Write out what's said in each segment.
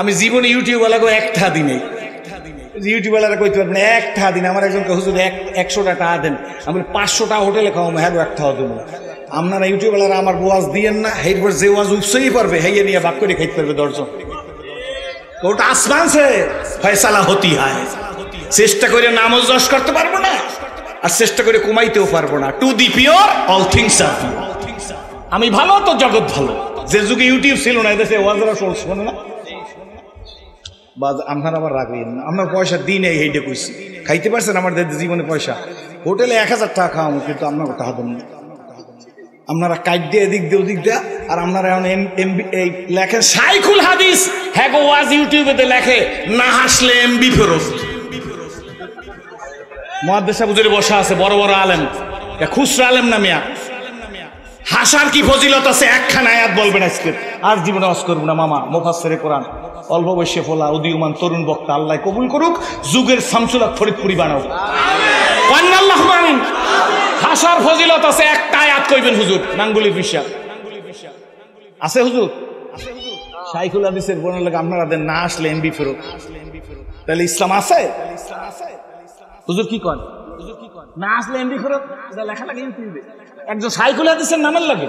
আমি জীবনে ইউটিউব ওয়ালাকে একটা দিনে ইউটিউব ওয়ালারা কইতে পারবেন একটা দিন আমার একজন হুজুর 100টা টাকা দেন, আমি 500 টাকা হোটেলে খাওয়াম, হ্যাঁ একটা দেবো না। আপনারা ইউটিউব ওয়ালারা আমার ওয়াজ দিয়েন না, হেরপর যে ওয়াজ উঠছেই পারবে হেয়ে নিয়ে বাক করে খাইতে পারবে 10 জন। ওটা আসমান সে ফয়সালা হতি হয়। চেষ্টা করে নামাজ যশ করতে পারবো না, আর চেষ্টা করে কমাইতেও পারবো না। To the pure all things are pure. আমি ভালো তো জগৎ ভালো। যে যুগে ইউটিউব ছিল না এদেশে ওয়াজরা শোনে না। আপনার আবার রাখবেন না, আপনার পয়সা দিন এইটা কইছি খাইতে পারছেন আমার জীবনে পয়সা হোটেলে 1000 টাকা খাওয়াবো, কিন্তু আপনার টাকা দেন না। আপনারা কাট দিয়ে এদিক দিয়ে ওদিক দিয়ে, আর আপনারা এখন এই লেখেন শাইখুল হাদিস, হ্যাঁ গো ওয়াজ ইউটিউবে লেখে না হাসলে এমবি ফেরত। মুহাদ্দিস সাহেব হুজুরে বসা আছে, বড় বড় আলেম, খুচরা আলেম না মিয়া। হাসার কি ফজিলত আছে একখানা আয়াত বলবেন আজকে, আর জীবনে ওয়াজ করব না মামা। মুফাসসিরে কোরআন, অল্প বয়সে ফোলা উদীয়মান তরুণ বক্তা, আল্লাহ কবুল করুক, যুগের শামসুল হক ফরিদপুরি বানাও। আল্লাহুম্মা আমিন। হাসার ফজিলত আছে একটা আয়াত কইবেন হুজুর, নাঙ্গুলির বিশ্বাস আছে হুজুর। শাইখুল হাদিসের বর্ণনা লাগে আপনারা দেন না আসলে এমবি ফেরত। তাহলে ইসলাম আছে হুজুর? কি কন না আসলে এমবি ফেরত লেখা লাগে ইউটিউবে, একজন শাইখুল হাদিসের নামের লাগে।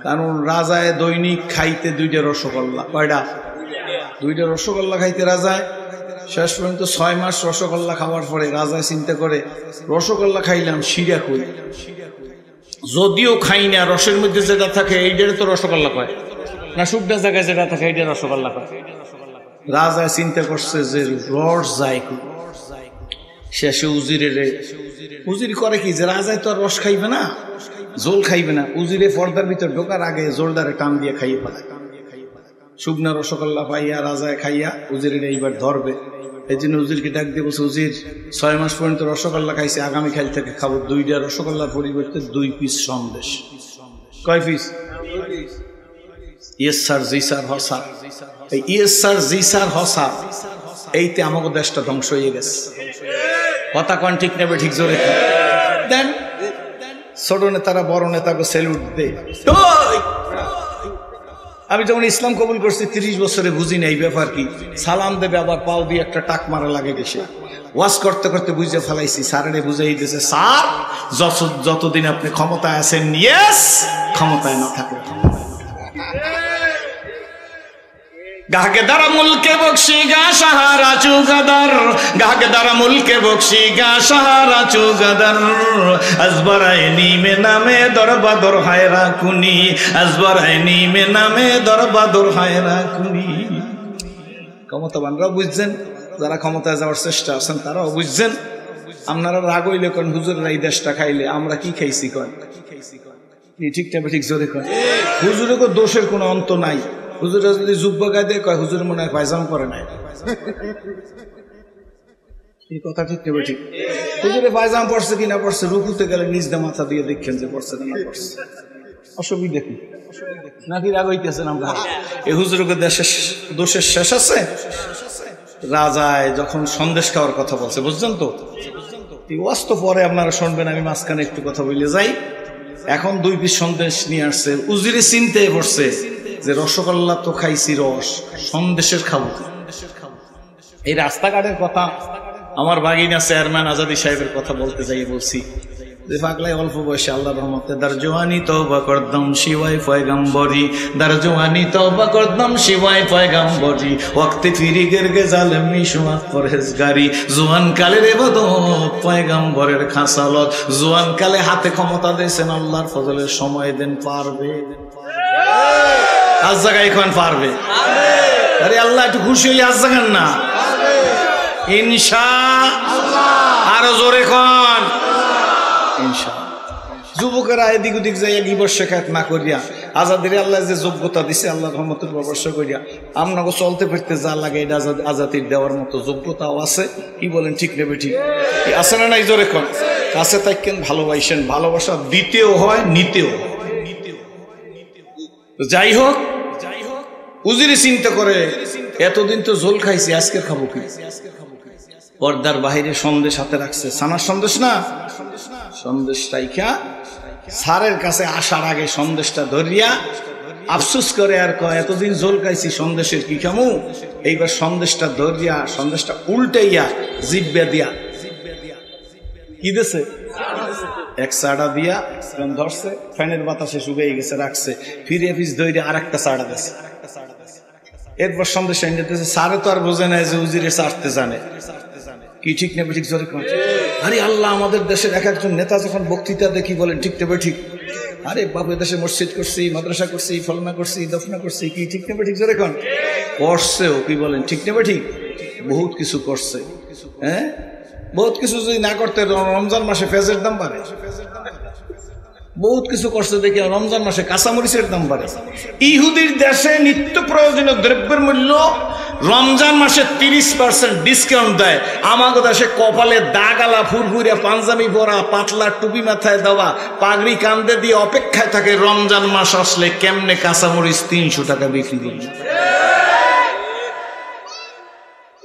কারণ রাজায় দৈনিক খাইতে 2টা রসগোল্লা, কয়টা? 2টা রসগোল্লা খাইতে রাজায়। শেষ পর্যন্ত 6 মাস রসগোল্লা খাওয়ার পরে রাজায় চিন্তা করে রসগোল্লা খাইলাম, শিরা কই? যদিও খাই না, রসের মধ্যে যেটা থাকে এইটারে তো রসগোল্লা কয় না, শুকনা জায়গায় যেটা থাকে এইটা রসগোল্লা কয়। রাজায় চিন্তা করছে যে রস যায় কই। শেষে উজিরে করে কি, যে রাজায় তো আর রস খাইবে না, জোল খাইবে না, উজিরে পর্দার ভিতর ঢোকার আগে জোলদারে টান দিয়ে খাইয়ে ফেলায়। শুকনা রসগোল্লা পাইয়া রাজায় খাইয়া উজিরে এইবার ধরবে। এই জন্য উজিরকে ডাক দিয়ে বলছে, উজির 6 মাস পর্যন্ত রসগোল্লা খাইছে, আগামীকাল থেকে খাবো 2টা রসগোল্লার পরিবর্তে 2 পিস সন্দেশ। কয় পিস? ইয়েস স্যার, জি স্যার, হ স্যার। এই ইয়েস স্যার, জি স্যার, হ স্যার, এইতে আমাকে দেশটা ধ্বংস হয়ে গেছে। কথা কন ঠিক নেবে, ঠিক জোরে দেন। ছোট নেতারা বড় নেতাকে স্যালুট দে। আমি যখন ইসলাম কবুল করছি 30 বছরে বুঝি নাই ব্যাপার কি। সালাম দেবে আবার পাও দিয়ে একটা টাক মারা লাগে গেছে। ওয়াজ করতে করতে বুঝে ফেলাইছি, স্যারেরে বুঝাই দিয়েছে, স্যার যতদিন আপনি ক্ষমতায় আছেন, ইয়েস, ক্ষমতায় না থাকে গাহকে দ্বারা মুলকে বকশি গা সাহারা চুগাদার, গাহকে দ্বারা মুলকে বকশি গা সাহারা চুগাদার, আজবরাইনি মে নামে দরবাদর হায়রা কুনি, আজবরাইনি মে নামে দরবাদর হায়রা কুনি। ক্ষমতাবানরাও বুঝছেন, যারা ক্ষমতায় যাওয়ার চেষ্টা আছেন তারাও বুঝছেন। আপনারা রাগ হইলে কোন হুজুরের এই দেশটা খাইলে আমরা কি খাইছি কন, ঠিকঠাক ঠিক জোরে কন। হুজুরের দোষের কোনো অন্ত নাই। হুজুরা যদি জুব্বা গায়ে দিয়ে কয় হুজুর মনে হয় পায়জামা পরে নাই, এই কথা ঠিক নেবে ঠিক। হুজুরে পায়জামা পড়ছে কিনা পড়ছে, রুকুতে গেলে নিজ দা মাথা দিয়ে দেখছেন যে পড়ছে না পড়ছে, অসুবিধা কি নাকি রাগ হইতেছেন আমরা? এই হুজুরের দোষের শেষ আছে। রাজায় যখন সন্দেশ খাওয়ার কথা বলছে, বুঝছেন তো, ওয়াজ তো পরে আপনারা শুনবেন, আমি মাঝখানে একটু কথা বলে যাই। এখন 2 পিস সন্দেশ নিয়ে আসছে, উজিরে চিনতে পড়ছে যে রসগোল্লা তো খাইছি, রস সন্দেশের খাবো। এই রাস্তাঘাটের কথা আমার বাগিনা চেয়ারম্যান আজাদি সাহেবের কথা বলতে যাই বলছি যে পাগলাই অল্প বয়সে আল্লাহর রহমতে দার জওয়ানি তওবা করদম শিওয়াই পয়গম্বরি, দার জওয়ানি তওবা করদম শিওয়াই পয়গম্বরি, ওয়াক্তে ফিরিগের গে জালেমি সুমাত পরহেজগারি, জওয়ান কালের ইবাদত পয়গম্বরের খাসালত, জওয়ান কালে হাতে ক্ষমতা দিয়েছেন আল্লাহর ফজলের সময় দেন পারবে, আজ জায়গায় এখন পারবে। আরে আল্লাহ একটু খুশি হই, আজ জাগান না ইনশাআল্লাহ, আরো জোরে কোন ইনশাআল্লাহ। যুবকেরা এদিক ওদিক যাইয়া গিবর শেখায়ত না করিয়া, আজাদিরে আল্লাহ যে যোগ্যতা দিছে আল্লাহর রহমতের ব্যবস্থা করিয়া আপনাকে চলতে ফিরতে যা লাগে এটা আজাদির দেওয়ার মতো যোগ্যতাও আছে। কি বলেন, ঠিক নেবে ঠিক আছে না নাই? জোরে কোন কাছে থাকেন, ভালোবাসেন, ভালোবাসা দিতেও হয় নিতেও হয়। যাই হোক, উজিরে চিন্তা করে এতদিন তো ঝোল খাইছি, আজকে খাবো কি? পর্দার বাহিরে সন্দেশ হাতে রাখছে, সানার সন্দেশ না, সন্দেশ রাইখা স্যারের কাছে আসার আগে সন্দেশটা ধরিয়া আফসোস করে আর কয় এতদিন জোল খাইছি সন্দেশের কি খামু, এইবার সন্দেশটা ধরিয়া সন্দেশটা উল্টাইয়া জিব্বা দিয়া কি দিছে এক চাড়া দিয়া ধরছে, ফ্যানের বাতাসে শুকিয়ে গেছে রাখছে, ফিরে পিস ধরে আর একটা চাড়া দিছে। এরপর সন্দেশ এনে দিয়েছে, সারে তো আর বোঝে না যে উজিরে চাটতে জানে কি ঠিক নেবে ঠিক জোরে কোন। আরে আল্লাহ, আমাদের দেশের এক একজন নেতা যখন বক্তৃতা দেখি বলেন ঠিক নেবে ঠিক, আরে বাবু দেশে মসজিদ করছি, মাদ্রাসা করছি, ফলনা করছি, দফনা করছি, কি ঠিক নেবে ঠিক জোরে কোন। করছেও কি বলেন ঠিক নেবে ঠিক, বহুত কিছু করছে। হ্যাঁ, বহুত কিছু যদি না করতে রমজান মাসে পেঁয়াজের দাম বাড়ে, বহুত কিছু করছে দেখি রমজান মাসে কাঁচামরিচের দাম বাড়ে। ইহুদির দেশে নিত্য প্রয়োজনীয় দ্রব্যের মূল্য রমজান মাসে 30% ডিসকাউন্ট দেয়। আমাদের দেশে কপালে দাগালা, ফুরফুরিয়া পাঞ্জাবি পরা, পাতলা টুপি মাথায় দেওয়া, পাগড়ি কান্দে দিয়ে অপেক্ষায় থাকে রমজান মাস আসলে কেমনে কাঁচামরিচ 300 টাকা বিক্রি করবে।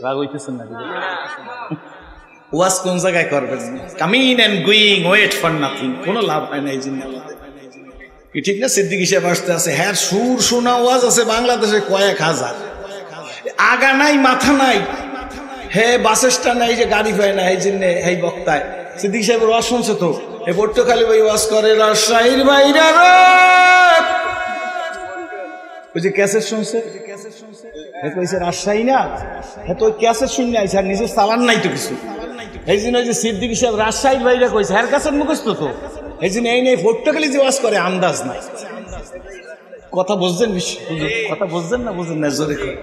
রাগ হইতেছেন না? ওয়াজ কোন জায়গায় করবেন? Coming and going, wait for nothing, কোনো লাভ হয় না এই জন্য কি ঠিক না? সিদ্দিক হিসেবে আসতে আছে, হ্যাঁ সুর শোনা ওয়াজ আছে বাংলাদেশে কয়েক হাজার, আগা নাই মাথা নাই, হে বাস স্ট্যান্ড নাই যে গাড়ি পায় না, এই জন্য এই বক্তায় সিদ্দিক সাহেবের ওয়াজ শুনছে তো, এ পট্টখালি ভাই ওয়াজ করে রাজশাহীর বাইরা ওই যে ক্যাসেট শুনছে, রাজশাহী না, হ্যাঁ তো ওই ক্যাসেট শুনে আইছে আর নিজের চালান নাই তো কিছু, এই জন্য ওই যে সিদ্দিক সাহেব রাজশাহীর বাইরে কইছে হ্যার কাছে মুখস্থ তো, এই জন্য এই নেই পট্টখালি যে ওয়াজ করে আন্দাজ নাই। কথা বুঝছেন? কথা বুঝছেন না? বুঝেন না? জোরে করে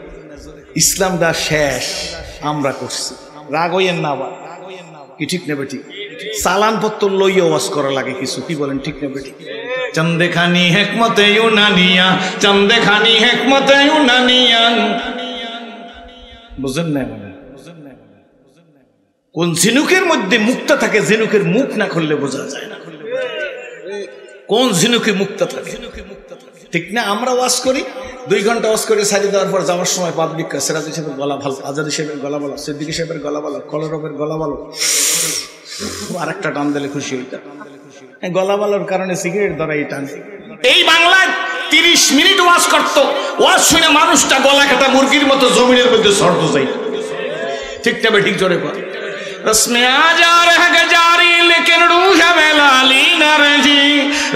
ইসলামটা শেষ আমরা করছি, রাগ হইয়েন না আবার, কি ঠিক নেবে ঠিক? চালান পত্র লইয়া ওয়াজ করা লাগে কিছু, কি বলেন ঠিক নেবে ঠিক? চন্দে খানি হেকমতে ইউনানিয়া, চন্দে খানি হেকমতে ইউনানিয়া, বুঝেন না? কোন ঝিনুকের মধ্যে মুক্তা থাকে, ঝিনুকের মুখ না খুললে বোঝা যায় না কোন ঝিনুকে মুক্তা থাকে, ঠিক না? আমরা ওয়াজ করি 2 ঘন্টা ওয়াজ করে সারি দেওয়ার পর যাওয়ার সময় পাবলিক সিরাজ সাহেবের গলা ভালো, আজাদ সাহেবের গলা ভালো, সিদ্দিক সাহেবের গলা ভালো, কলরবের গলা ভালো, আর একটা টান দিলে খুশি হইতাম। গলা ভালোর কারণে সিগারেট ধরাই টান। এই বাংলায় 30 মিনিট ওয়াজ করতো, ওয়াজ শুনে মানুষটা গলা কাটা মুরগির মতো জমিনের মধ্যে সর্দ যাই, ঠিক না? ঠিক জোরে কর। रस्म आ जा रह गजारी लेकिन रूह बेलाली न रही,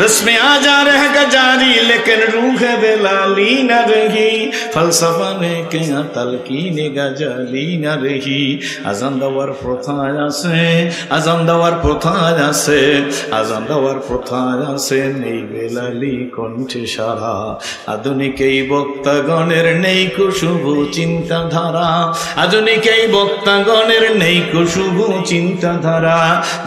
रस्म आ जा रह गजारी लेकिन रूह बेलाली न रही, फलसफा ने क्या तलकीन गजाली न रही, আজান দেওয়ার প্রথা আছে, আজান দেওয়ার প্রথা আছে, আজান দেওয়ার প্রথা আছে, নেই বেলালি কণ্ঠে সারা, আধুনিক এই বক্তাগণের নেই কুশুভ চিন্তাধারা, আধুনিক এই বক্তাগণের নেই কুশুভ চিন্তাধারা,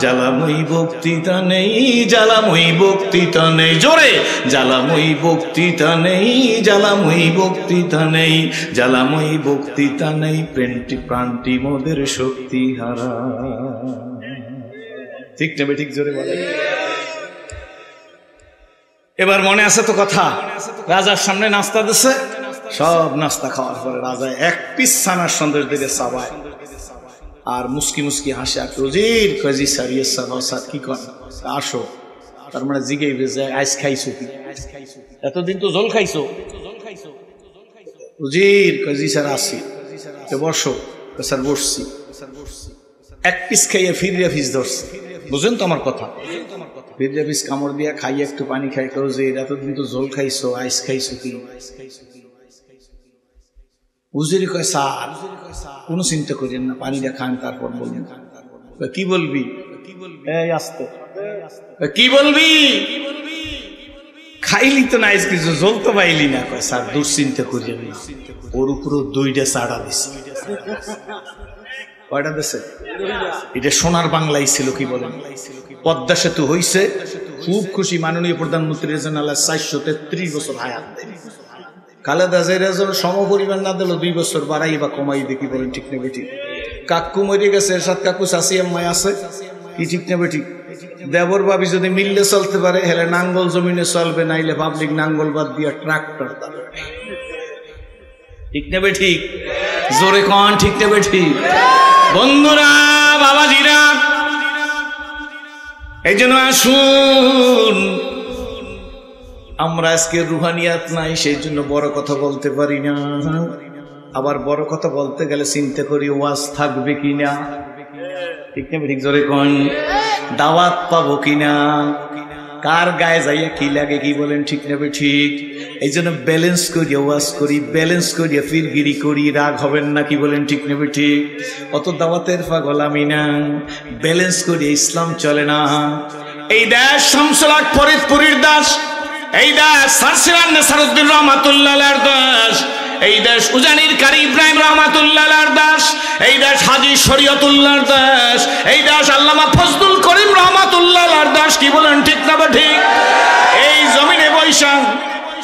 জ্বালাময়ী বক্তৃতা নেই, জ্বালাময়ী বক্তৃতা নেই, জোরে জ্বালাময়ী বক্তৃতা নেই, জ্বালাময়ী বক্তৃতা নেই, জ্বালাময়ী বক্তৃতা নেই, প্রাণটি মোদের শক্তি হারা, ঠিক নেবে ঠিক জোরে বলে। এবার মনে আছে তো কথা, রাজার সামনে নাস্তা দিছে, সব নাস্তা খাওয়ার পরে রাজা এক পিস ছানার সন্দেশ দিলে চাবায় আর মুস্কি মুস্কি হাসে, আর রোজির কাজী সারিয়ে সাবাসাত কি কর আসো, তার মানে জিগেই বেজে আইস খাইছো কি, এতদিন তো জল খাইছো, রোজির কাজী স্যার আসি বসো, স্যার বসছি, এক পিস খাইয়ে ফিরিয়া পিস ধরছে, বুঝেন তো আমার কথা? ফিরিয়া পিস কামড় দিয়া খাইয়ে একটু পানি খাই, রোজির এতদিন তো জল খাইছো, আইস খাইছো কি? উজির কয় স্যার কোনো চিন্তা করেন না, পানিটা খান তারপর বলবেন। কি বলবি? এই আসতো কি বলবি? খাইলি তো নাই কিছু, জল তো পাইলি না। কয় স্যার দুশ্চিন্তা করিয়েন না, ওর উপরও 2টা চাড়া দিছে। কয়টা দিছে? এটা সোনার বাংলায় ছিল, কি বলেন? পদ্মা সেতু হইছে, খুব খুশি মাননীয় প্রধানমন্ত্রী, 433 বছর হায়াত দেয়। খালেদা জিয়ার জন্য সম পরিমাণ না দিল 2 বছর বাড়াই বা কমাই দেখি, বলেন ঠিক নেবে ঠিক? কাকু মরে গেছে, এরশাদ কাকু চাষি আম্মাই আছে, কি ঠিক নেবে ঠিক? দেবর ভাবি যদি মিললে চলতে পারে, হেলে নাঙ্গল জমিনে চলবে, নাইলে পাবলিক নাঙ্গল বাদ দিয়া ট্রাক্টর, ঠিক নেবে ঠিক? জোরে কন ঠিক নেবে ঠিক? বন্ধুরা, বাবাজিরা, এই জন্য আসুন আমরা আজকে রুহানিয়াত নাই, সেই জন্য বড় কথা বলতে পারি না। আবার বড় কথা বলতে গেলে চিন্তা করি ওয়াজ থাকবে কিনা, ঠিক না? ঠিক জোরে কোন দাওয়াত পাবো কিনা, কার গায়ে যাইয়া কি লাগে, কি বলেন ঠিক নেবে ঠিক? এই জন্য ব্যালেন্স করিয়া ওয়াজ করি, ব্যালেন্স করিয়া ফিরগিরি করি, রাগ হবেন না, কি বলেন ঠিক নেবে ঠিক? অত দাওয়াতের পাগল আমি না, ব্যালেন্স করিয়া ইসলাম চলে না। এই দেশ শামসুল হক ফরিদপুরীর দাস, এই দেশ সারসিরান নেসারউদ্দিন রহমাতুল্লাহর দাস, এই দেশ উজানির কারি ইব্রাহিম রহমাতুল্লাহর দাস, এই দেশ হাজী শরীয়তুল্লাহর দাস, এই দেশ আল্লামা ফজলুল করিম রহমাতুল্লাহর দাস, কি বলেন ঠিক না ঠিক? এই জমিনে বৈশাখ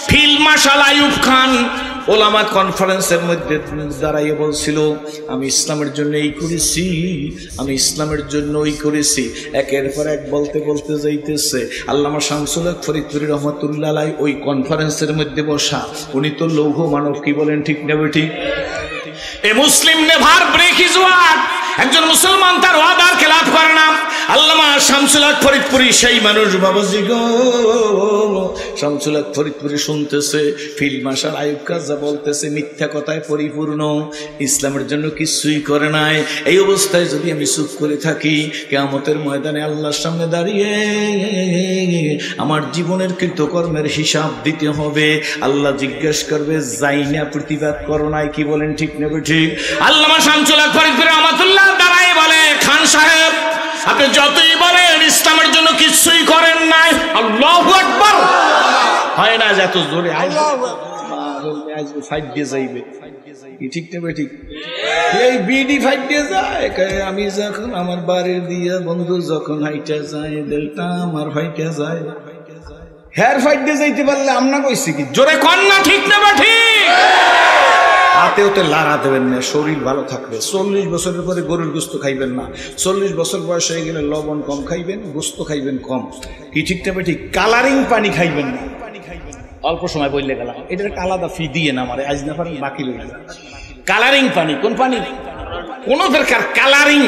ফিল্ড মার্শাল আইয়ুব খান ওলামা কনফারেন্সের মধ্যে দাঁড়াইয়ে বলছিল, আমি ইসলামের জন্য এই করেছি, আমি ইসলামের জন্য ওই করেছি। একের পর এক বলতে বলতে যাইতেছে। আল্লামা শামসুল হক ফরিদপুরী রহমাতুল্লাহ আলাইহি ওই কনফারেন্সের মধ্যে বসা, উনি তো লৌহ মানব, কি বলেন ঠিক না ঠিক? এ মুসলিম নেভার ব্রেক হিজ ওয়ার্ড, একজন মুসলমান তার ওয়াদার খেলাফ করে না। আল্লামা শামসুল হক ফরিদপুরী সেই মানুষ বাবাজি গো। শামসুল হক ফরিদপুরী শুনতেছে ফিল্ড মার্শাল আইয়ুব খান যা বলতেছে মিথ্যা কথায় পরিপূর্ণ, ইসলামের জন্য কিছুই করে নাই। এই অবস্থায় যদি আমি চুপ করে থাকি, কিয়ামতের ময়দানে আল্লাহর সামনে দাঁড়িয়ে আমার জীবনের কৃতকর্মের হিসাব দিতে হবে। আল্লাহ জিজ্ঞেস করবে যাই না প্রতিবাদ করো নাই, কি বলেন ঠিক নেবে ঠিক? আল্লামা শামসুল হক ফরিদপুরী রহমাতুল্লাহ দাঁড়ায় বলে, খান সাহেব আপনি যতই বলেন ইসলামের জন্য কিছুই করেন নাই। আল্লাহু আকবার। হয় না যে এত জোরে ফাইট দিয়ে যাইবে, ঠিক নেবে ঠিক? এই বিডি ফাইট দিয়ে যায়, আমি যখন আমার বাড়ির দিয়া বন্ধু যখন হাইটা যায়, দিলটা আমার ফাইটা যায়। হেয়ার ফাইট দিয়ে যাইতে পারলে আমরা কইছি কি জোরে কর না, ঠিক নেবে ঠিক? হাতেও তো লাড়া দেবেন না, শরীর ভালো থাকবে। 40 বছরের পরে গরুর গোস্ত খাইবেন না, 40 বছর বয়স হয়ে গেলে লবণ কম খাইবেন, গোস্ত খাইবেন কম, কি ঠিক না ঠিক? কালারিং পানি খাইবেন না, অল্প সময় বললে গেলাম এটা একটা আলাদা ফি দিয়ে না আমার আজ না পারেন বাকি লইল। কালারিং পানি, কোন পানি? কোন দরকার কালারিং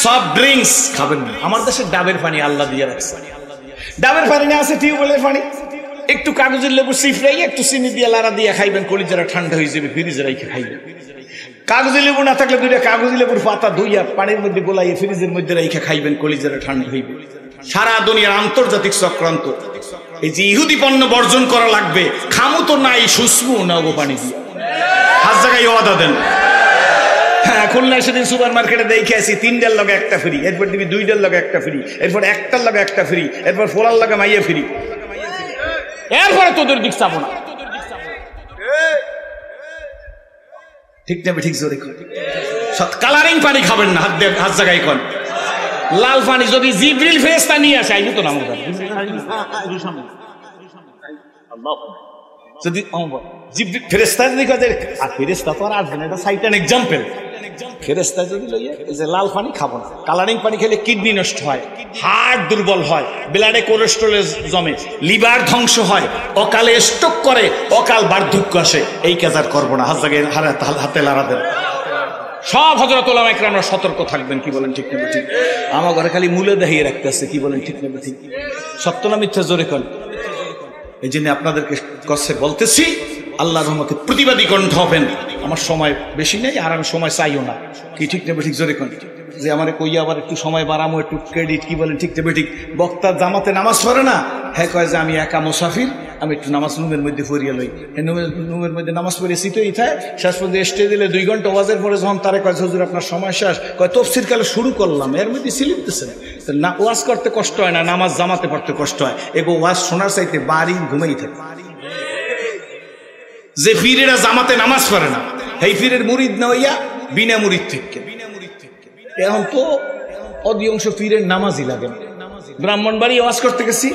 সফট ড্রিঙ্কস খাবেন না। আমার দেশে ডাবের পানি আল্লাহ দিয়ে রাখছে, ডাবের পানি না আছে টিউবওয়েলের পানি, একটু কাগজের লেবু সিফরাই একটু চিনি দিয়ে লাড়া দিয়ে খাইবেন, কলিজারা ঠান্ডা হয়ে যাবে, ফ্রিজে রেখে খাইবেন। কাগজের লেবু না থাকলে দুইটা কাগজের লেবুর পাতা ধুইয়া পানির মধ্যে গোলাইয়ে ফ্রিজের মধ্যে রেখে খাইবেন, কলিজারা ঠান্ডা হইবে। সারা দুনিয়ার আন্তর্জাতিক চক্রান্ত এই যে ইহুদি পণ্য বর্জন করা লাগবে, খামু তো নাই সুসমু না গো পানি দিয়ে, হাত জায়গায় ওয়াদা দেন। হ্যাঁ, খুলনায় সেদিন সুপার মার্কেটে দেখে আসি 3টার লগে একটা ফ্রি, এরপর দিবি 2টার লগে একটা ফ্রি, এরপর 1টার লগে একটা ফ্রি, এরপর 4টার লগে মাইয়া ফ্রি, এরপরে তোদের দিক চাবো না, ঠিক না ঠিক? জোরে কালারিং পানি খাবেন না, হাত জায়গায় কোন লাল পানি যদি জিবরিল ফেরেশতা নিয়ে আসে আইবো তো না আমাদের যদি জিবরিল ফেরেশতা যদি কাজে আর ফেরেশতা তো আর আসবে না, এটা সাইটান এক্সাম্পল। ফেরেশতা যদি লইয়ে এই যে লাল পানি খাবো না, কালারিং পানি খেলে কিডনি নষ্ট হয়, হার্ট দুর্বল হয়, ব্লাডে কোলেস্টেরল জমে, লিভার ধ্বংস হয়, অকালে স্ট্রোক করে, অকাল বার্ধক্য আসে, এই কাজ আর করবো না। হাত জায়গায় হাতে লাড়া দেন। সব হযরত উলামা ইকরামরা সতর্ক থাকবেন, কি বলেন ঠিক না ঠিক? আমার ঘরে খালি মূলে দেখিয়ে রাখতেছে, কি বলেন ঠিক না ঠিক? সত্য না মিথ্যা জোরে কন। এই জন্য আপনাদেরকে কষ্টে বলতেছি, আল্লাহর রহমতে প্রতিবাদী কণ্ঠ হবেন। আমার সময় বেশি নেই আর আমি সময় চাইও না, কি ঠিক না ঠিক? জোরে কন। যে আমার কইয়া আবার একটু সময় বাড়ামো, একটু ক্রেডিট, কি বলেন ঠিক না ঠিক? বক্তা জামাতে নামাজ পড়ে না, হ্যাঁ কয় যে আমি একা মুসাফির, আমি একটু নামাজ রুমের মধ্যে পড়িয়া লই, রুমের মধ্যে নামাজ পড়েছি তো ইথায় শেষ পর্যন্ত স্টে দিলে 2 ঘন্টা ওয়াজের পরে যখন তারে কয় হুজুর আপনার সময় শেষ, কয় তফসির কালে শুরু করলাম, এর মধ্যে সিলিপতেছে না। ওয়াজ করতে কষ্ট হয় না, নামাজ জামাতে পড়তে কষ্ট হয়। এগো ওয়াজ শোনার চাইতে বাড়ি ঘুমেই থাকে। যে পীরেরা জামাতে নামাজ পড়ে না, এই পীরের মুরিদ না হইয়া বিনা মুরিদ থেকে, এখন তো অধিকাংশ পীরের নামাজই লাগে না। ব্রাহ্মণবাড়ি ওয়াজ করতে গেছি,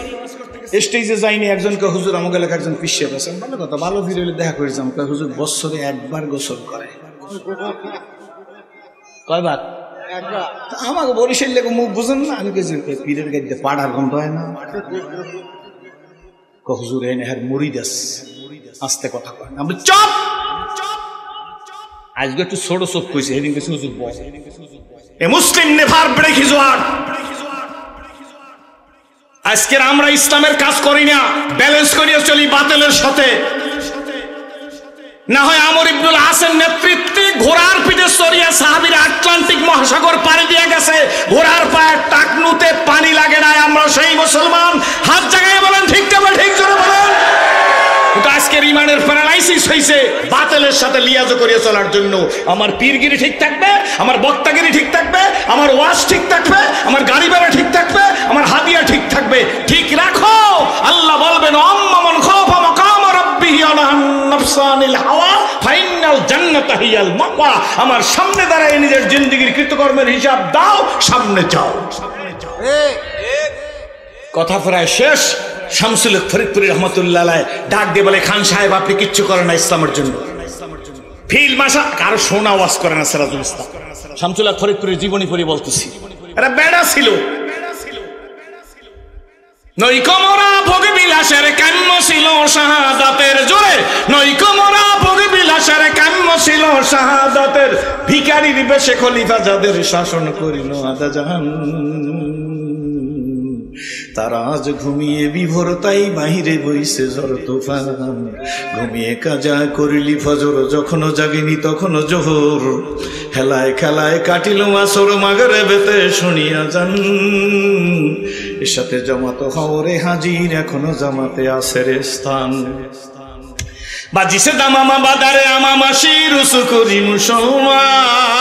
স্টেজে যাইনি, একজনকে হুজুর আমাকে লেখা একজন পিছিয়ে গেছেন, ভালো কথা, ভালো পীর হইলে দেখা করে যাম, হুজুর বছরে একবার গোসল করে। কয়বার? আমাকে বরিশাল লেগে মুখ বুঝেন না, আমি কেছি পীরের গাইতে পাড়ার গন্ধ হয় না, হুজুর এনে হ্যাঁ মুরিদ আস্তে কথা কয় না, চপ আজকে একটু ছোট চোখ কইছে, সেদিন কেছি হুজুর বস এ মুসলিম নেভার ব্রেক হিজ ওয়ার্ড। আজকের আমরা ইসলামের কাজ করি না, ব্যালেন্স করিয়ে চলি বাতিলের সাথে। না হয় আমর ইবনুল আসের নেতৃত্বে ঘোড়ার পিঠে চড়িয়ে সাহাবীরা আটলান্টিক মহাসাগর পাড়ি দিয়ে গেছে, ঘোড়ার পায়ের টাকনুতে পানি লাগে না। আমরা সেই মুসলমান, হাত জায়গায় বলেন ঠিক তবে ঠিক জোরে বলেন। কিন্তু আজকের ইমানের প্যারালাইসিস হয়েছে বাতিলের সাথে লিয়াজ করিয়ে চলার জন্য। আমার পীরগিরি ঠিক থাকবে, আমার বক্তাগিরি ঠিক থাকবে, আমার ওয়াজ ঠিক থাকবে, আমার গাড়ি ভাড়া ঠিক থাকবে, আমার হাদিয়া ঠিক থাকবে। ঠিক রাখো, আল্লাহ বলবেন আম্মান খাফা মাকাম রাব্বিহি আনহান নাফসানিল হাওয়া ফাইনাল জান্নাতা হিয়াল মাওয়া। আমার সামনে দাঁড়ায় নিজের জিন্দেগির কৃতকর্মের হিসাব দাও, সামনে যাও। কথা প্রায় শেষ। শামসুল হক ফরিদপুরি রহমতুল্লাহ আলাইহি ডাক দিয়ে বলে, খান সাহেব আপনি কিচ্ছু করেন না ইসলামের জন্য, ফিল মাসা কারো শোনা ওয়াজ করে না। সিরাজুল ইসলাম শামসুল হক ফরিদপুরের জীবনী পড়ে বলতেছি, এরা বেড়া ছিল। নৈকমরা ভোগ বিলাসের কাম্য ছিল শাহাদাতের জোরে, নৈকমরা ভোগ বিলাসের কাম্য ছিল শাহাদাতের। ভিখারির বেশে খলিফা যাদের শাসন করিল আদা জাহান, তারা আজ ঘুমিয়ে বিভোর তাই বাহিরে বইছে ঝড় তুফান। ঘুমিয়ে কাজা করিলি ফজর, যখনও জাগিনি তখনও জোহর। হেলায় খেলায় কাটিল আসর, মাগরিবেতে শুনিয়া যান। এর সাথে জামাত হওরে হাজির, এখনো জামাতে আসের স্থান। বাজিছে দামামা বাদারে আমামাসি, রুসু করি মুসলমান।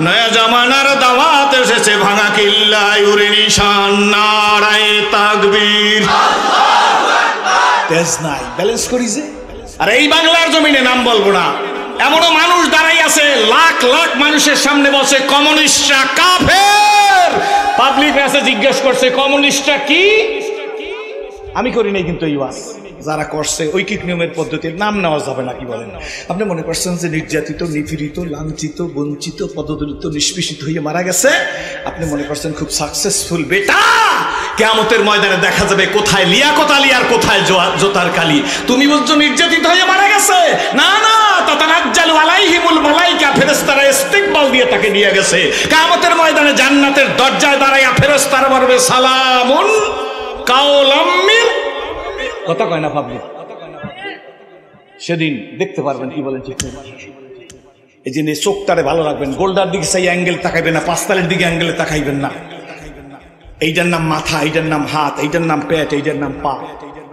নয়া জামানার দাওয়াত এসেছে, ভাঙা কিল্লায় উড়ে নিশান। নারায়ে তাকবীর, তেজ নাই, ব্যালেন্স করিছে। আর এই বাংলার জমিনে নাম বলবো না, এমনও মানুষ দাঁড়াই আছে লাখ লাখ মানুষের সামনে বসে কমিউনিস্টরা কাফের। পাবলিক আছে জিজ্ঞেস করছে কমিউনিস্টরা কি? আমি করি নাই, কিন্তু এই ওয়াজ যারা করছে ঐকিক নিয়মের পদ্ধতির নাম নেওয়া যাবে না। কি বলেন? আপনি মনে করছেন যে নির্যাতিত, নিপীড়িত, লাঞ্ছিত, বঞ্চিত, পদদলিত, নিষ্পেষিত হয়ে মারা গেছে, আপনি মনে করছেন খুব সাকসেসফুল। বেটা, কিয়ামতের ময়দানে দেখা যাবে কোথায় লিয়াকত আলী আর কোথায় জোতার কালি। তুমি বলছো নির্যাতিত হয়ে মারা গেছে, না না, তাতানাজ্জালু আলাইহিমুল মালাইকা, ফেরেশতারা ইস্তিকবাল দিয়ে তাকে নিয়ে গেছে। কিয়ামতের ময়দানে জান্নাতের দরজায় দাঁড়াইয়া ফেরেশতারা বলবে সালামুন কাওলাম মিন। কথা কয় না পাবলিক, সেদিন দেখতে পারবেন। কি বলেন? ঠিক এই জন্য চোখটারে ভালো রাখবেন, গোল্ডার দিকে সেই অ্যাঙ্গেল তাকাইবেন না, পাঁচতালের দিকে অ্যাঙ্গেলে তাকাইবেন না। এইটার নাম মাথা, এইটার নাম হাত, এইটার নাম পেট, এইটার নাম পা,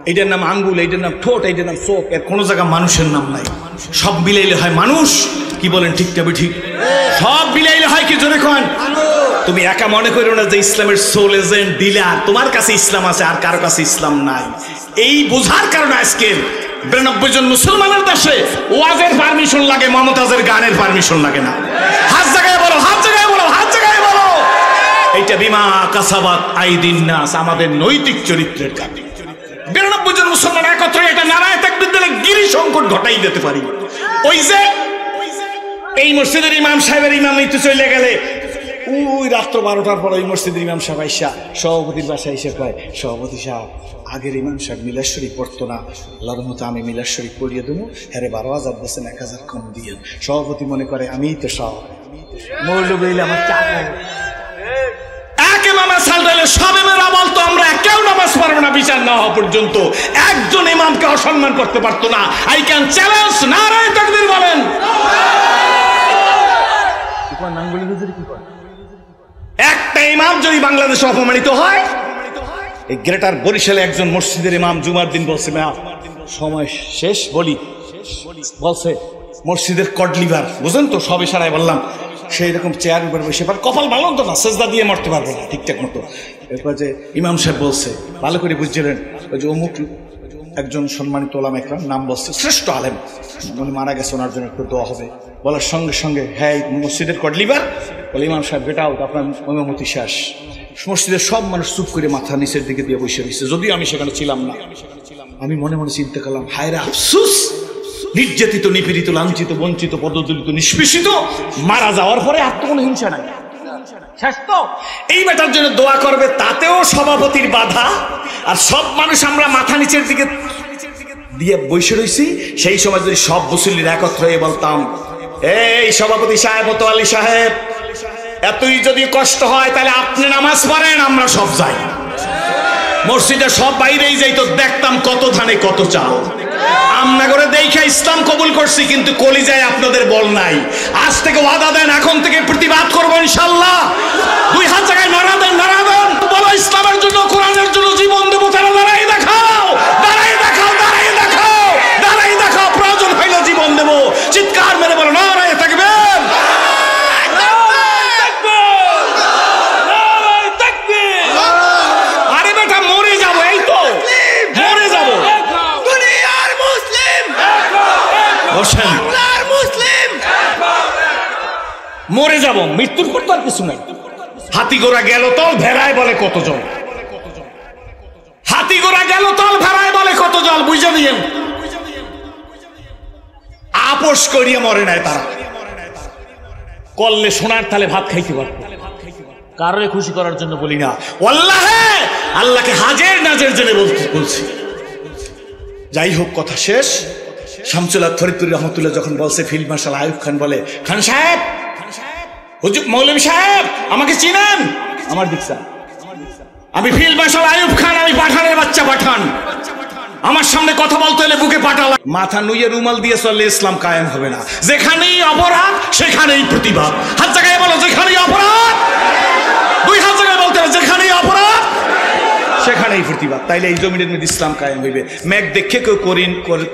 এইটার নাম আঙ্গুল, এইটার নাম ঠোঁট, এইটার নাম চোখ। এর কোনো জায়গা মানুষের নাম নাই। সব মিলাইলে হয় মানুষ। কি বলেন? ঠিক তবে ঠিক। সব মিলাইলে হয় কি? জোরে কন। তুমি একা মনে করো না যে ইসলামের সোল এজেন্ট ডিলার, তোমার কাছে ইসলাম আছে আর কারো কাছে ইসলাম নাই। এই বোঝার কারণে আজকে 92 জন মুসলমানের দেশে ওয়াজের পারমিশন লাগে, মমতাজের গানের পারমিশন লাগে না। হাত জায়গায় বলো, হাত জায়গায় বলো, হাত জায়গায় বলো। এইটা বিমা কাসাবাত আইদিন নাস, আমাদের নৈতিক চরিত্রের কাজ। 92 জন মুসলমান একত্রে এটা নারায়ে তাকবীর দিলে গিরি সংকট ঘটাই দিতে পারি। ওই যে এই মসজিদের ইমাম সাহেবের ইমামতি চলে গেলে, ওই রাত্র 12টার পর ওই মসজিদের ইমাম সাহেব আইসা সভাপতির বাসায় এসে কয়, সভাপতি সাহেব আগের ইমাম সাহেব মিলাদ শরীফ পড়তো না, আল্লাহর মতো আমি মিলাদ শরীফ পড়িয়ে দেবো, হ্যাঁ 12,000 বলছেন, 1,000 কম দিয়ে। সভাপতি মনে করে আমিই তো সব মৌলবীলে আমার চাপ। এক ইমামে সালদালে সব ইমামরা বলতো আমরা কেউ নামাজ পড়বো না বিচার না হওয়া পর্যন্ত। একজন ইমামকে অসম্মান করতে পারতো না। আই ক্যান চ্যালেঞ্জ, নারায়ে তাকবীর বলেন। একটা ইমাম যদি বাংলাদেশে অপমানিত হয়, এই গ্রেটার বরিশালে একজন মসজিদের ইমাম জুমার দিন বলছে, সময় শেষ বলি, বলছে মসজিদের কডলিভার বুঝেন তো, সব ইশারায় বললাম, সেই রকম চেয়ার উপর বসে পার, কপাল ভালো তো না, সেজদা দিয়ে মরতে পারবে না ঠিকঠাক মতো। এরপর যে ইমাম সাহেব বলছে, ভালো করে বুঝছিলেন, ওই যে অমুক একজন সম্মানিত ওলামা একরাম নাম বলছে, শ্রেষ্ঠ আলেম, উনি মারা গেছে, ওনার জন্য একটু দোয়া হবে। বলার সঙ্গে সঙ্গে হ্যাঁ মসজিদের কডলিভার বলে, ইমাম সাহেব বেটাও আপনার ইমামতি শেষ। মসজিদের সব মানুষ চুপ করে মাথা নিচের দিকে দিয়ে বসে রয়েছে, যদিও আমি সেখানে ছিলাম না। আমি মনে মনে চিন্তা করলাম, হায়রে আফসুস, নির্যাতিত, নিপীড়িত, লাঞ্ছিত, বঞ্চিত, পদদলিত, নিষ্পেষিত মারা যাওয়ার পরে আর তো কোনো হিংসা নাই। এই বেটার জন্য দোয়া করবে, তাতেও সভাপতির বাধা। আর সব মানুষ আমরা মাথা নিচের দিকে দিয়ে বসে রয়েছি। সেই সময় যদি সব মুসল্লির একত্র হয়ে বলতাম, এই সভাপতি সাহেব, আলী সাহেব, এতই যদি কষ্ট হয় তাহলে আপনি নামাজ পড়েন, আমরা সব যাই। মসজিদে সব বাইরেই যাইতো, দেখতাম কত ধানে কত চাল। আমরা করে দেখে ইসলাম কবুল করছি, কিন্তু কলিজায় আপনাদের বল নাই। আজ থেকে ওয়াদা দেন, এখন থেকে প্রতিবাদ করবো ইনশাল্লাহ। 2 হাত জায়গায় নারা দেন, নারা দেন, বলো ইসলামের জন্য, কোরআনের জন্য জীবন দেবো। তারা লড়াই দেখাও, দাঁড়াই দেখাও, দাঁড়াই দেখাও, দাঁড়াই দেখাও, প্রয়োজন হইলে জীবন দেবো। চিৎকার মেরে বলো নারায়ে তাকবীর, নারায়ে তাকবীর। আরে বেটা মরে যাবো, এই তো মরে যাবো। দুনিয়ার মুসলিম, বসেন, মুসলিম মরে যাব, মৃত্যুর পর তো আর কিছু নাই। হাতি ঘোড়া গেল তল, ভেড়ায় বলে কত জল। হাতি ঘোড়া গেল তল, ভেড়ায় বলে কত জল। বুঝে নিয়েন, আপোষ করিয়ে মরে নাই তারা। করলে সোনার তালে ভাত খাইতে পারত। কারণে খুশি করার জন্য বলি না, আল্লাহে আল্লাহকে হাজের নাজের জেনে বলছি। যাই হোক, কথা শেষ। শামসুল হক ফরিদপুর রহমতুল্লাহ যখন বলছে, ফিল্ড মার্শাল আইয়ুব খান বলে, খান সাহেব, হুজুর মৌলভী সাহেব আমাকে চিনেন? আমার দিকসা, আমি ফিল্ড মার্শাল আইয়ুব খান, আমি পাঠানের বাচ্চা পাঠান। আমার সামনে কথা বলতে হলে বুকে পাঠালা। মাথা নুয়ে রুমাল দিয়ে চললে ইসলাম কায়েম হবে না। যেখানেই অপরাধ সেখানেই প্রতিবাদ। হাত জায়গায় বলো, যেখানেই অপরাধ। 2 হাত জায়গায় বলতে হবে, যেখানেই অপরাধ সেখানেই প্রতিবাদ। তাইলে এই জমিনের মধ্যে ইসলাম কায়েম হইবে। মেঘ দেখে কেউ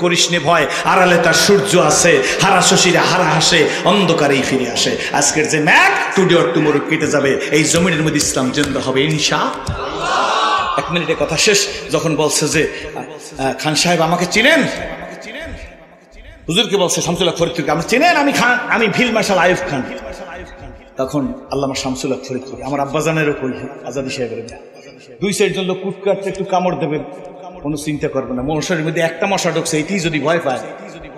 করিস নে ভয়, আড়ালে তার সূর্য আছে। হারা শশীরা হারা হাসে, অন্ধকারেই ফিরে আসে। আজকের যে মেঘ টুডে অর টুমরো কেটে যাবে, এই জমিনের মধ্যে ইসলাম জিন্দা হবে ইনশাআল্লাহ। 1 মিনিটে কথা শেষ। যখন বলছে যে খান সাহেব আমাকে চিনেন, হুজুরকে বলছে শামসুল হক ফরিদপুরকে, আমি চিনেন? আমি খান, আমি ফিল্ড মার্শাল আইয়ুব খান। তখন আল্লামা শামসুল হক ফরিদপুর, আমার আব্বাজানেরও কই, আজাদি সাহেবের 2-4 জন লোক কুট কাটতে একটু কামড় দেবেন, কোনো চিন্তা করবে না। মশারির মধ্যে একটা মশা ঢুকছে, এইটি যদি ভয় পায়,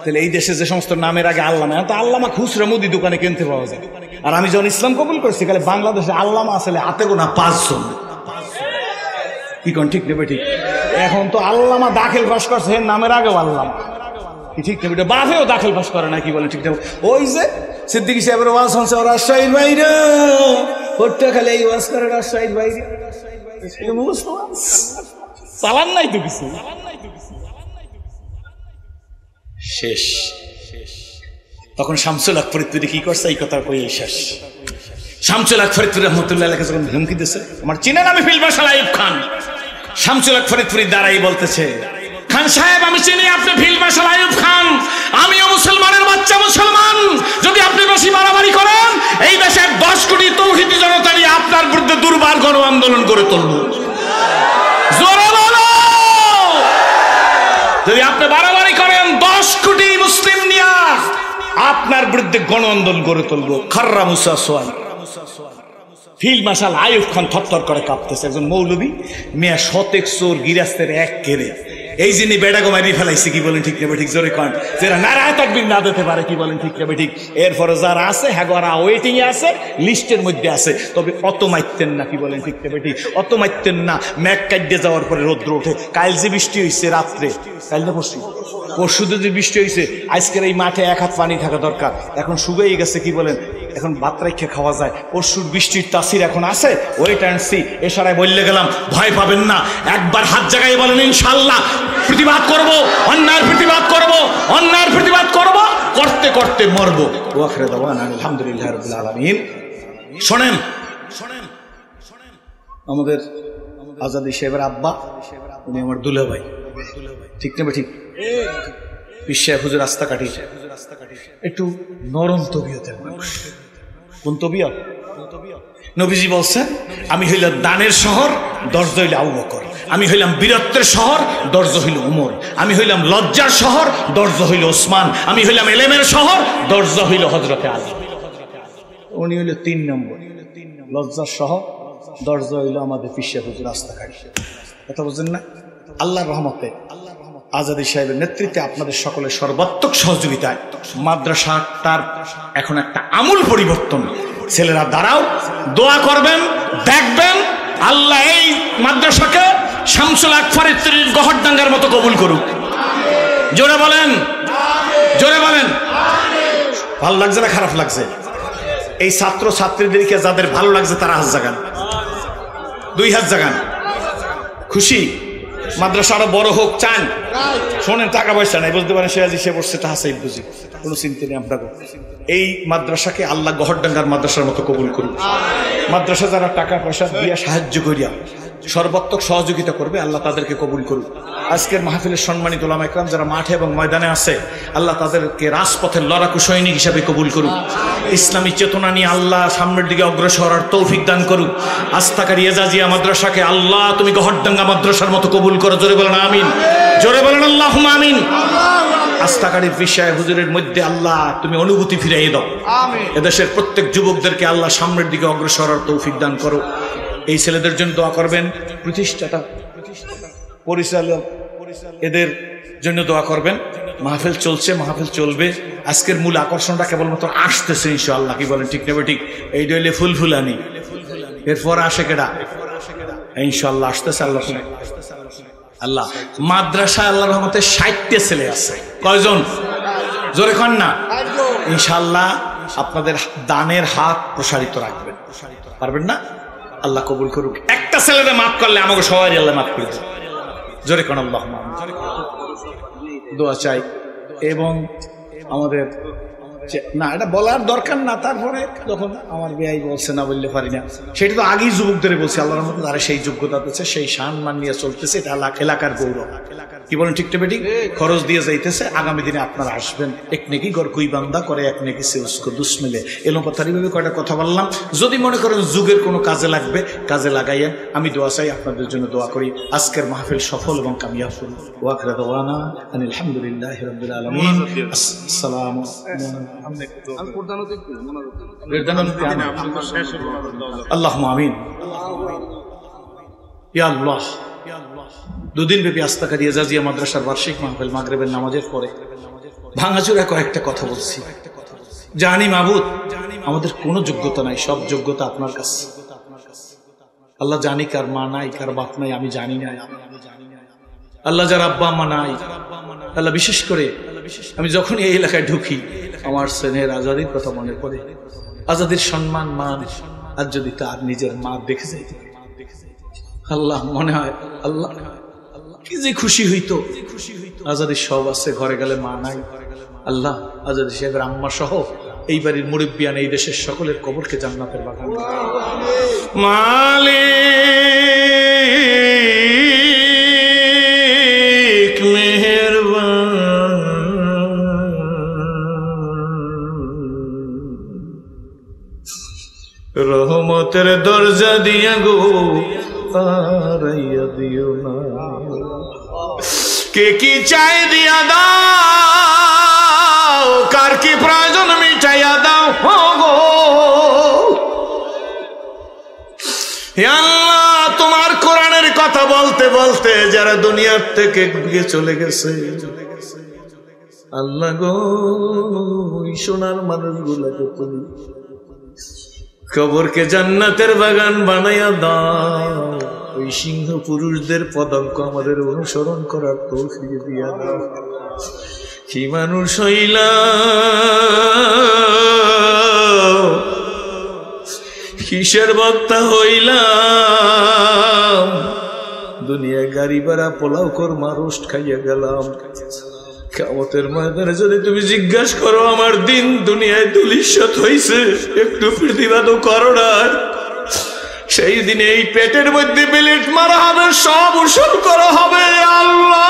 তাহলে এই দেশে যে সমস্ত নামের আগে আল্লামা, তো আল্লামা খুচরা মুদি দোকানে কিনতে পাওয়া যায়। আর আমি যখন ইসলাম কবুল করছি, তাহলে বাংলাদেশে আল্লামা আসলে হাতে গোনা 5 জন। কি কোন ঠিক নেবে? ঠিক। এখন তো আল্লামা দাখিল পাস করছে, নামের আগেও আল্লামা, কি ঠিক নেবে? বাফেও দাখিল পাস করে না, কি বলে ঠিক নেবে? ওই যে সিদ্দিকী সাহেবের ওয়াজ শুনছে, রাজশাহীর বাইরে খালি এই ওয়াজ করে, রাজশাহীর বাইরে চালান নাই তো কিছু। শেষ। তখন শামসুল হক ফরিদপুরি কি করছে, এই কথা কই শেষ। শামসুল হক ফরিদপুরি রহমতুল্লাহ যখন হুমকি দিছে, আমার চিনেন? আমি ফিল্ড মার্শাল আইয়ুব খান। শামসুল হক ফরিদপুরি দাঁড়াই বলতেছে, খান সাহেব আমি চিনি, আপনি ফিল্ড মার্শাল আইয়ুব খান। আমিও মুসলমানের বাচ্চা, মুসলমান। যদি আপনি বেশি বাড়াবাড়ি করেন, এই দেশের 10 কোটি তৌহিদি জনতা নিয়ে আপনার বিরুদ্ধে দুর্বার গণ আন্দোলন করে তুলব। জোরে বলো, যদি আপনি বাড়াবাড়ি করেন, 10 কোটি মুসলিম নিয়ে আপনার বিরুদ্ধে গণ আন্দোলন করে তুলব। খাররা মুসা সোয়াল। ফিল্ড মার্শাল আইয়ুব খান থরথর করে কাঁপতেছে। একজন মৌলবী, মেয়া শতেক চোর গিরাস্তের এক কেড়ে, এই যিনি বেড়াগো মারি ফেলাইছে, কি বলেন ঠিক নেবে? ঠিক। জোরে কন, যারা নারায়ে তাকবীর না দিতে পারে, কি বলেন ঠিক নেবে? ঠিক। এরপরে যারা আছে, হ্যাঁ ওয়েটিং এ আছে, লিস্টের মধ্যে আছে, তবে অত মারতেন না, কি বলেন ঠিক নেবে? ঠিক। অত মারতেন না। মেঘ কাটতে যাওয়ার পরে রৌদ্র ওঠে। কাল যে বৃষ্টি হয়েছে রাত্রে, কাল না পরশু যে বৃষ্টি হয়েছে, আজকের এই মাঠে 1 হাত পানি থাকা দরকার। এখন শুকিয়ে গেছে, কি বলেন? এখন ভাত রাইখে খাওয়া যায়। পরশুর বৃষ্টির তাসির এখন আছে, ওয়েট অ্যান্ড সি। এশারায় বললে গেলাম, ভয় পাবেন না। একবার হাত জায়গায় বলেন ইনশাআল্লাহ প্রতিবাদ করব, অন্যায়ের প্রতিবাদ করব, অন্যায়ের প্রতিবাদ করব, করতে করতে মরবো। ওয়া আখিরু দাওয়ানা আলহামদুলিল্লাহি রাব্বিল আলামিন। শোনেন, আমাদের আজাদি সাহেবের আব্বা, উনি আমার দুলাভাই, ঠিক না? ঠিক। পিসা হুজুর রাস্তা কাটি, একটু নরম তবিয়তের মানুষ। কোন তবিয়ত? নবীজি বলছেন, আমি হইলাম দানের শহর, দরজা হইল আবু বকর। আমি হইলাম বীরত্বের শহর, দরজা হইল উমর। আমি হইলাম লজ্জার শহর, দরজা হইল ওসমান। আমি হইলাম এলেমের শহর, দরজা হইল হযরতে আলী। উনি হইল 3 নম্বর। লজ্জার শহর, দরজা হইল আমাদের পিসা হুজুর রাস্তা কাটি। কথা বুঝেন না? আল্লাহর রহমতে, আজাদি সাহেবের নেতৃত্বে, আপনাদের সকলের সর্বাত্মক সহযোগিতায় মাদ্রাসাটার এখন একটা আমূল পরিবর্তন। ছেলেরা দাঁড়াও, দোয়া করবেন, দেখবেন আল্লাহ এই মাদ্রাসাকে শামসুল হক ফরিদপুরির গহরডাঙ্গার মতো কবুল করুক। জোরে বলেন, জোরে বলেন। ভালো লাগছে না খারাপ লাগছে? এই ছাত্র ছাত্রীদেরকে যাদের ভালো লাগছে তারা হাত জাগান, 2 হাত জাগান। খুশি মাদ্রাসা আরো বড় হোক চান? শোনেন, টাকা পয়সা নাই, বুঝতে পারেন সে আজি সে বসছে টাকা চাই বুঝি, কোনো চিন্তা নেই আপনাকে। এই মাদ্রাসাকে আল্লাহ গহরডাঙ্গার মাদ্রাসার মতো কবুল করুন। মাদ্রাসা যারা টাকা পয়সা দিয়া সাহায্য করিয়া সর্বাত্মক সহযোগিতা করবে, আল্লাহ তাদেরকে কবুল করুন। আজকের মাহফিলের সম্মানিত উলামা ইকরাম যারা মাঠে এবং ময়দানে আছে, আল্লাহ তাদেরকে রাজপথের লড়াকু সৈনিক হিসাবে কবুল করুন। ইসলামী চেতনা নিয়ে আল্লাহ সামনের দিকে অগ্রসর হওয়ার তৌফিক দান করুন। আস্তাকারী এজাজিয়া মাদ্রাসাকে আল্লাহ তুমি গহরডাঙ্গা মাদ্রাসার মতো কবুল করো। জোরে বলেন আমিন, জোরে বলেন আল্লাহুম্মা আমিন। আস্তাকারীর বিষয় হুজুরের মধ্যে আল্লাহ তুমি অনুভূতি ফিরিয়ে দাও। এদেশের প্রত্যেক যুবকদেরকে আল্লাহ সামনের দিকে অগ্রসর হওয়ার তৌফিক দান করো। এই ছেলেদের জন্য দোয়া করবেন, প্রতিষ্ঠাতা পরিচালক এদের জন্য দোয়া করবেন। মাহফিল চলছে, মাহফিল চলবে। আজকের মূল আকর্ষণটা কেবলমাত্র আসতেছে ইনশাআল্লাহ, কি বলেন ঠিক নেবে ঠিক? এই ডইলে ফুলফুলানি, এরপর আসে কেডা? ইনশাআল্লাহ আসতেছে আল্লাহ। আল্লাহ মাদ্রাসা আল্লাহর রহমতে 60টা ছেলে আছে। কয়জন? জোরে কন না। ইনশাআল্লাহ আপনাদের দানের হাত প্রসারিত রাখবেন, পারবেন না? আল্লাহ কবুল করুক। একটা ছেলেদের মাফ করলে আমাকে সবাই আল্লাহ মাফ করে দেবে। জোরে কোন আল্লাহ দোয়া চাই। এবং আমাদের না, এটা বলার দরকার না, তারপরে যখন আমার বেয়াই বলছে না বললে পারি না, সেটা তো আগেই যুবকদের বলছি। আল্লাহর মতো তারা সেই যোগ্যতা দিচ্ছে, সেই সম্মান নিয়ে চলতেছে। এটা এলাকার গৌরব, কি বলেন ঠিক টেবে ঠিক? খরচ দিয়ে যাইতেছে। আগামী দিনে আপনারা আসবেন। এক নেকি গর কুই বান্দা করে, এক নেকি সে উসকো দুশ্মিলে। এলোপাতারিভাবে কয়টা কথা বললাম। যদি মনে করেন যুগের কোনো কাজে লাগবে, কাজে লাগাইয়েন। আমি দোয়া চাই, আপনাদের জন্য দোয়া করি আজকের মাহফিল সফল এবং কামিয়াব করুন। ওয়া আখিরু দাওয়ানা আলহামদুলিল্লাহি রাব্বিল আলামিন। আসসালামু আল্লাহুম্মা আমিন। ইয়া আল্লাহ, দুদিন ব্যাপী আস্তাকারী এজাজিয়া মাদ্রাসার বার্ষিক মাহফিল মাগরিবের নামাজের পরে ভাঙাচোরা কয়েকটা কথা বলছি। জানি মাবুদ, আমাদের কোনো যোগ্যতা নাই, সব যোগ্যতা আপনার কাছে। আল্লাহ জানি কার মা নাই, কার বাপ নাই, আমি জানি না। আল্লাহ যার আব্বা আম্মা নাই, আল্লাহ বিশেষ করে আমি যখন এই এলাকায় ঢুকি আমার স্নেহের আজাদির কথা মনে পড়ে। আজাদির সম্মান মান আর যদি তার নিজের মা দেখে যাইতে, আল্লাহ মনে হয় আল্লাহ কি যে খুশি হইতো। আজাদির সব আছে, ঘরে গেলে মা নাই। আল্লাহ আজাদি সাহেবের আম্মা সহ এই বাড়ির মুরব্বিয়ান, এই দেশের সকলের কবরকে জান্নাতের বাগান। মালিক মেহেরবান, রহমতের দরজা দিয়া গো আড়াইয়া দিও না। কে কি চাই দিয়া দাও, কার কি প্রয়োজন মিটাইয়া দাও গো। আল্লাহ তোমার কোরআনের কথা বলতে বলতে যারা দুনিয়ার থেকে চলে গেছে, আল্লাহ গো সোনার মানুষগুলোকে তুমি কবরকে জান্নাতের বাগান বানাইয়া দাও। ওই সিংহ পুরুষদের পদাঙ্ক আমাদের অনুসরণ করার তৌফিক দিয়া দাও। কি মানুষ হইলাম, কিসের বক্তা হইলাম, দুনিয়ায় গাড়ি ভাড়া পোলাও কর্মা রোস্ট খাইয়া গেলাম। কিয়ামতের ময়দানে যদি তুমি জিজ্ঞাসা করো আমার দিন দুনিয়ায় দুলিশত হইছে, একটু প্রতিবাদও করো না, সেই দিনে এই পেটের মধ্যে বিলিট মারা হবে, সব উসুল করা হবে। আল্লাহ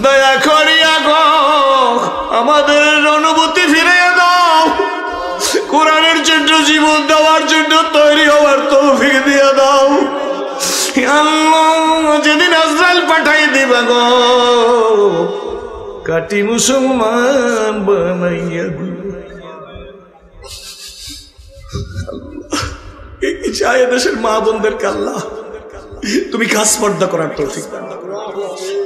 দয়া করিয়া গো আমাদের অনুভূতি ফিরিয়ে দাও, কোরআনের জন্য জীবন দেওয়ার জন্য তৈরি হওয়ার তৌফিক দিয়ে দাও। আল্লাহ যেদিন আজরাইল পাঠাই দিবা গো, কাটি মুসলমান বানাইয়া চাই দেশের মা বোনদেরকে আল্লাহ তুমি কাজ পর্দা করার তৌফিক দাও।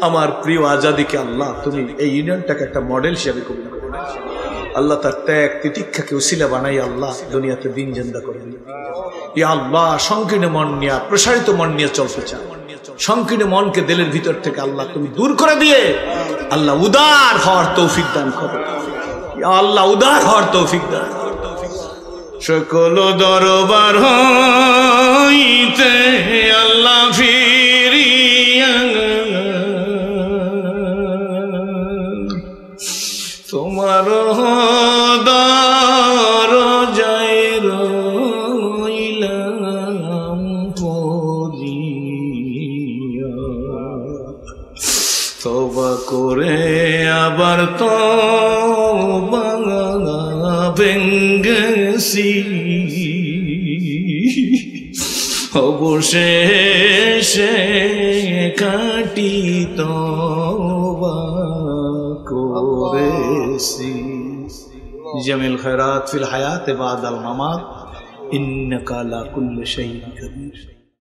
আমার প্রিয় আজাদিকে আল্লাহ তুমি এই ইউনিয়নটাকে একটা মডেল হিসেবে কবুল করো। আল্লাহ তার ত্যাগ তিতিক্ষাকে উসিলা বানাই আল্লাহ দুনিয়াতে দিন জিন্দা করে দিন। ইয়া আল্লাহ সংকীর্ণ মন নিয়ে, প্রসারিত মন নিয়ে চলতে চান। সংকীর্ণ মনকে দিলের ভিতর থেকে আল্লাহ তুমি দূর করে দিয়ে আল্লাহ উদার হওয়ার তৌফিক দান করো। ইয়া আল্লাহ উদার হওয়ার তৌফিক দান। সকল দরবার হইতে আল্লাহ ফিরিয়া তোমার দরজায় রইলাম পড়িয়া তওবা করে আবার তওবা ভেঙ্গেছি অবশেষে কাটি তওবা করেছি। জামিল খায়রাত ফিল হায়াত বাদাল মামাত ইন্নাকা আলা কুল্লি শাইইন কাদির।